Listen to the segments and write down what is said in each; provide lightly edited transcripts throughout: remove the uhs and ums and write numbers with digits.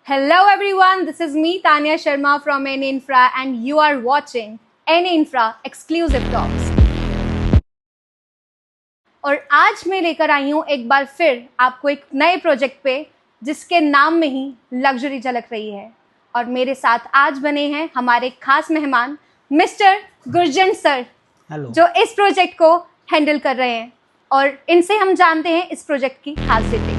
Hello everyone, this is me Tanya Sharma from N Infra and you are watching N Infra Exclusive Talks. और आज मैं लेकर आई हूँ एक बार फिर आपको एक नए प्रोजेक्ट पे जिसके नाम में ही लग्जरी झलक रही है। और मेरे साथ आज बने हैं हमारे खास मेहमान मिस्टर गुरजंट सर, जो इस प्रोजेक्ट को हैंडल कर रहे हैं और इनसे हम जानते हैं इस प्रोजेक्ट की खासियतें।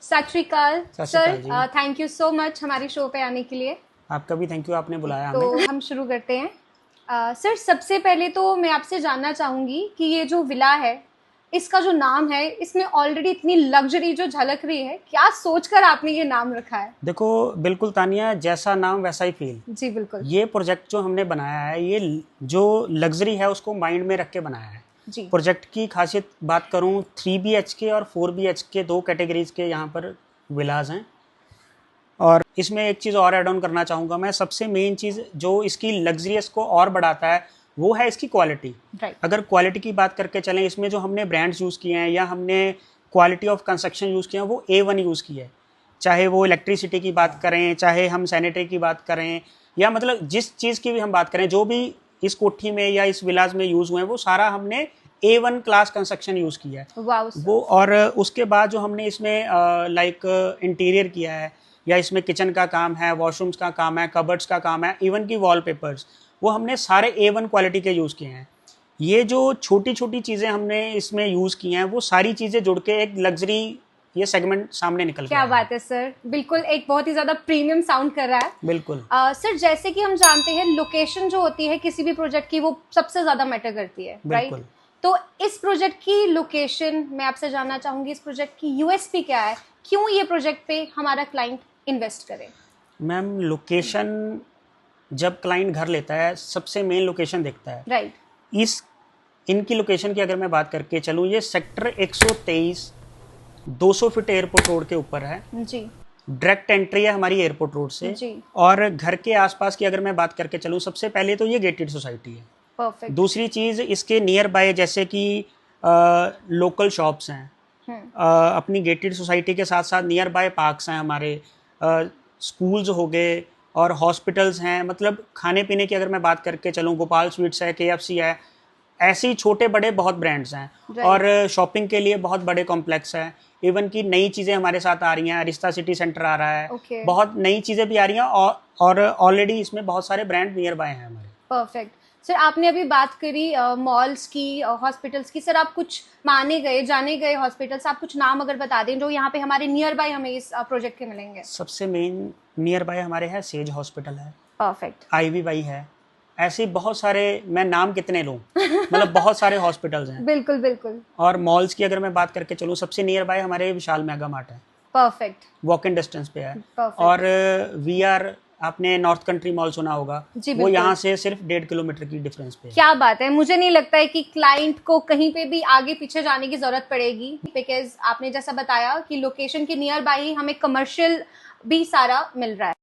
सत श्री अकाल sir, thank you so much हमारी शो पे आने के लिए। आपका भी थैंक यू, आपने बुलाया तो हमें। हम शुरू करते हैं। सर, सबसे पहले तो मैं आपसे जानना चाहूँगी कि ये जो विला है, इसका जो नाम है, इसमें ऑलरेडी इतनी लग्जरी जो झलक रही है, क्या सोचकर आपने ये नाम रखा है? देखो, बिल्कुल तानिया, जैसा नाम वैसा ही फील। जी बिल्कुल। ये प्रोजेक्ट जो हमने बनाया है, ये जो लग्जरी है उसको माइंड में रख के बनाया है जी। प्रोजेक्ट की खासियत बात करूँ, 3 BHK और 4 BHK 2 कैटेगरीज के यहाँ पर विलाज हैं। और इसमें एक चीज़ और ऐड ऑन करना चाहूँगा मैं। सबसे मेन चीज़ जो इसकी लग्जरियस को और बढ़ाता है वो है इसकी क्वालिटी। अगर क्वालिटी की बात करके चलें, इसमें जो हमने ब्रांड्स यूज़ किए हैं या हमने क्वालिटी ऑफ कंस्ट्रक्शन यूज़ किया है वो A1 यूज़ की है। चाहे वो इलेक्ट्रिसिटी की बात करें, चाहे हम सैनिटरी की बात करें, या मतलब जिस चीज़ की भी हम बात करें, जो भी इस कोठी में या इस विलाज में यूज़ हुए हैं वो सारा हमने A1 क्लास कंस्ट्रक्शन यूज़ किया है। वो और उसके बाद जो हमने इसमें लाइक इंटीरियर किया है, या इसमें किचन का काम है, वॉशरूम्स का काम है, कबर्ड्स का काम है, इवन की वॉलपेपर्स, वो हमने सारे A1 क्वालिटी के यूज़ किए हैं। ये जो छोटी छोटी चीज़ें हमने इसमें यूज़ की हैं वो सारी चीज़ें जुड़ के एक लग्जरी ये सेगमेंट सामने निकल क्या बात है सर, बिल्कुल एक बहुत ही ज़्यादा प्रीमियम साउंड कर रहा है। बिल्कुल। सर, जैसे कि हम जानते हैं लोकेशन जो होती है किसी भी प्रोजेक्ट की वो सबसे ज़्यादा मैटर करती है, राइट? तो इस प्रोजेक्ट की लोकेशन मैं आपसे जानना चाहूँगी, इस प्रोजेक्ट की USP क्या है, क्यों ये प्रोजेक्ट पे हमारा क्लाइंट इन्वेस्ट करे? मैम, लोकेशन जब क्लाइंट घर लेता है सबसे मेन लोकेशन देखता है, राइट? इनकी लोकेशन की अगर मैं बात करके चलूँ, ये सेक्टर 123 200 फीट एयरपोर्ट रोड के ऊपर है जी। डायरेक्ट एंट्री है हमारी एयरपोर्ट रोड से जी। और घर के आसपास की अगर मैं बात करके चलूँ, सबसे पहले तो ये गेटेड सोसाइटी है। परफेक्ट। दूसरी चीज़, इसके नियर बाय जैसे कि लोकल शॉप्स हैं, अपनी गेटेड सोसाइटी के साथ साथ नियर बाय पार्क्स हैं हमारे, स्कूल्स हो गए और हॉस्पिटल्स हैं। मतलब खाने पीने की अगर मैं बात करके चलूँ, गोपाल स्वीट्स है, KFC है, ऐसे ही छोटे बड़े बहुत ब्रांड्स हैं। और शॉपिंग के लिए बहुत बड़े कॉम्प्लेक्स है। इवन की नई चीज़ें हमारे साथ आ रही हैं, अरिस्ता सिटी सेंटर आ रहा है, बहुत नई चीज़ें भी आ रही हैं और ऑलरेडी इसमें बहुत सारे ब्रांड नियर बाय हैं हमारे। परफेक्ट। सर, आपने अभी बात करी मॉल्स की, हॉस्पिटल्स की। सर, आप कुछ जाने गए हॉस्पिटल्स, आप कुछ नाम अगर बता दें जो यहाँ पे हमारे नियर बाय हमें इस प्रोजेक्ट के मिलेंगे। सबसे मेन नियर बाय हमारे है सेज हॉस्पिटल है, परफेक्ट, IVY है, ऐसे बहुत सारे, मैं नाम कितने लूँ, मतलब बहुत सारे हॉस्पिटल्स हैं। बिल्कुल बिल्कुल। और मॉल्स की अगर मैं बात करके चलूँ, सबसे नियर बाय हमारे विशाल मेगा मार्ट है, परफेक्ट, वॉक इन डिस्टेंस पे है। और VR, आपने नॉर्थ कंट्री मॉल सुना होगा, वो यहाँ से सिर्फ 1.5 किलोमीटर की डिफरेंस पे है। क्या बात है, मुझे नहीं लगता है कि क्लाइंट को कहीं पे भी आगे पीछे जाने की जरूरत पड़ेगी, बिकॉज आपने जैसा बताया कि लोकेशन के नियर बाय ही हमें कमर्शियल भी सारा मिल रहा है।